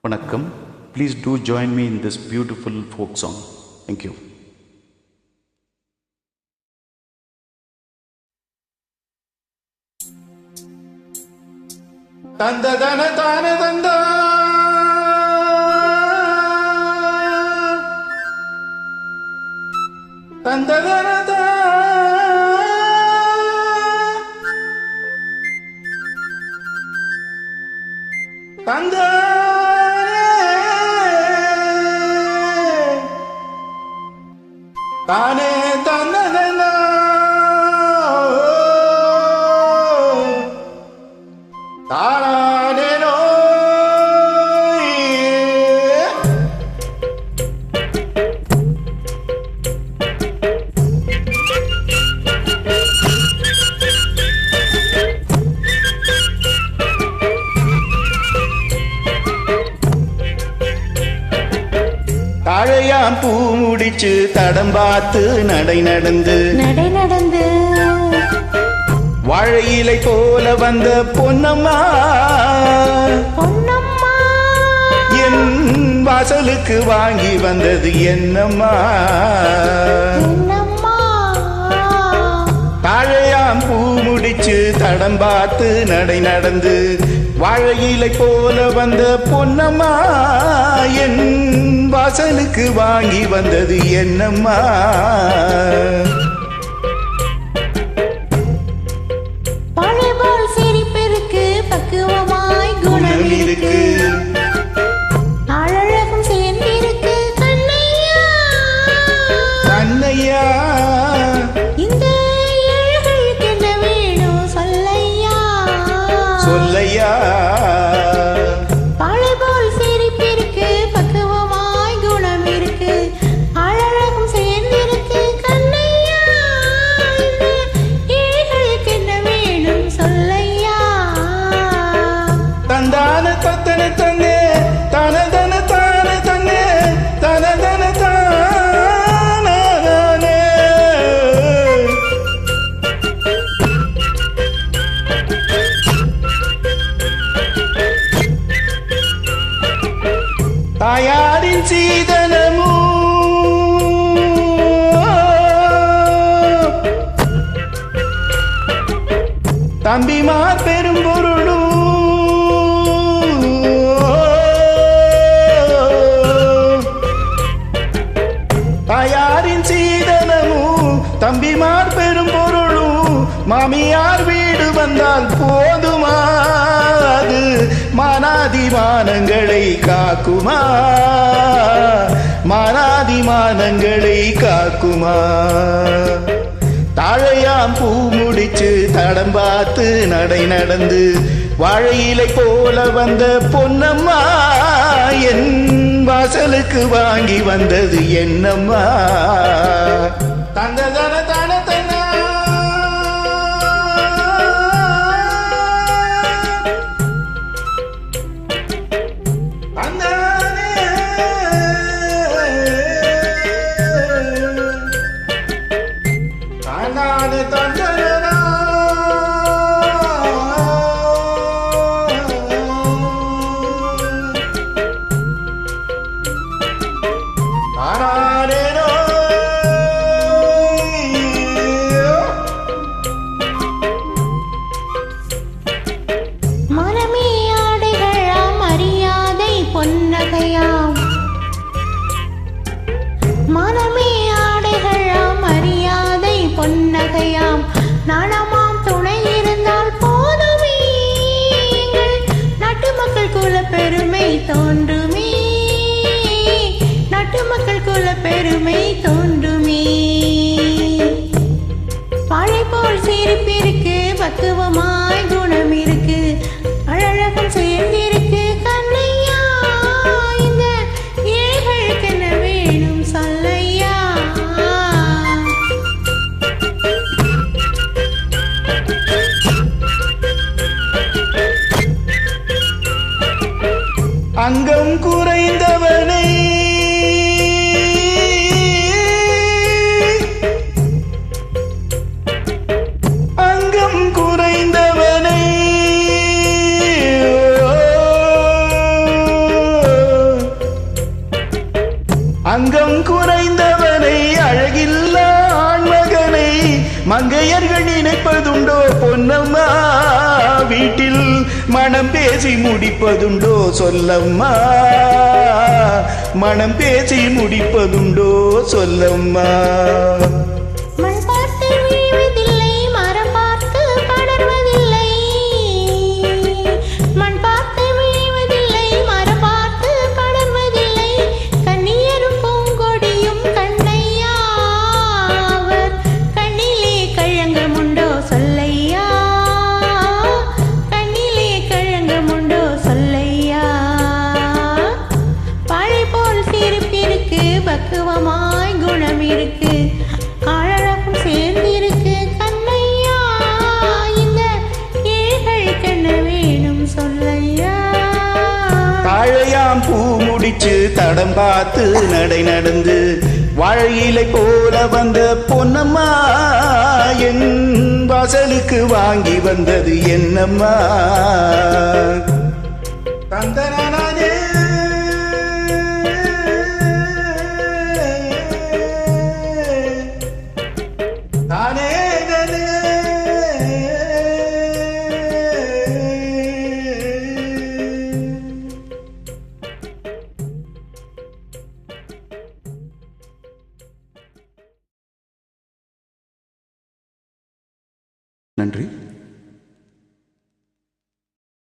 வணக்கம். Please do join me in this beautiful folk song. Thank you. தந்ததன தான தந்தா தந்ததன தந்த தானே தந்ததன தானேனோ தாழையாம் பூ முடிச்சு தடம் பார்த்து நடை நடந்து வாழை இலை போல வந்த பொன்னம்மா என் வாசலுக்கு வாங்கி வந்தது என்னம்மா தாழையாம் பூ முடிச்சு தடம் பார்த்து நடை நடந்து வாழை இலை போல வந்த பொன்னம்மா என் வாசலுக்கு வாங்கி வந்தது என்னம்மா பக்குவமாய் குணம் இருக்கு, அழகும் சேர்ந்திருக்கு கண்ணையா கண்ணையா. இந்த ஏழைகளுக்கு என்ன வேணும் சொல்லையா சொல்லையா. பழை போல் சிரிப்பிருக்கு பக்குவமாய் குணம் இருக்கு, அழகும் சேர்ந்திருக்கு கண்ணையா. இந்த ஏழைகளுக்கு என்ன வேணும் சொல்லையா. தந்தான தத்தன தன்னே தனதன தான தன்னே தனதன தானே. தாயாரின் சீதனமோ தம்பிமார் பெரும்பொருளும் தாயாரின் சீதனமும் தம்பிமார் பெரும் பொருளும் மாமியார் வீடு வந்தால் போதுமா அது மானாதிமானங்களை காக்குமா மானாதிமானங்களை காக்குமா. தாழையாம் பூ முடிச்சு தடம் பார்த்து நடை நடந்து வாழை இலை போல வந்த பொன்னம்மா என் வாசலுக்கு வாங்கி வந்தது என்னம்மா. தந்ததன தான தன்னா தந்தானே தந்தனா தானேனோ மனமே ஆடைகளாம் மரியாதை பொன்னகையாம், மனமே ஆடைகளாம் மரியாதை பொன்னகையாம், நலமாம் துணை இருந்தால் போதுமே எங்கள் நாட்டு மக்கள் குல பெருமை தோன்றுமே, நாட்டு மக்கள் குல பெருமை தோன்றுமே. பழை போல் சிரிப்பிருக்கு பக்குவமாய் குணம் இருக்கு, அழகம் சேர்ந்திருக்கு கண்ணையா. இந்த ஏழைகளுக்கு என்ன வேணும் சொல்லையா. அங்கம் குறைந்தவனை அங்கம் குறைந்தவனை அங்கம் குறைந்தவனை அழகில்லா ஆண்மகனை மங்கையர்கள் நினைப்பதுண்டோ பொன்னம்மா, வீட்டில் மனம் பேசி முடிப்பதுண்டோ சொல்லம்மா, மனம் பேசி முடிப்பதுண்டோ சொல்லம்மா. மண் பார்த்து விழுவதில்லை, மரம் பார்த்து படர்வதில்லை. மண் பார்த்து விழுவதில்லை, மரம் பார்த்து படர்வதில்லை. கண்ணியரும் பூங்கொடியும் கண்ணையா, அவர் கண்ணிலே கழங்கமுண்டோ சொல்லையா, கண்ணிலே கழங்கமுண்டோ சொல்லையா. பாழை போல் சிரிப்பிருக்கு, பக்குவமாய் குணம் இருக்கு, அழகும் சேர்ந்திருக்கு கண்ணையா. இந்த ஏழைகளுக்கு என்ன வேணும் சொல்லையா. தாழையாம் பூ முடிச்சு தடம் பார்த்து நடை நடந்து வாழையிலை போல வந்த பொன்னம்மா, என் வாசலுக்கு வாங்கி வந்தது என்னம்மா. தந்தனானே தானே நானே. நன்றி.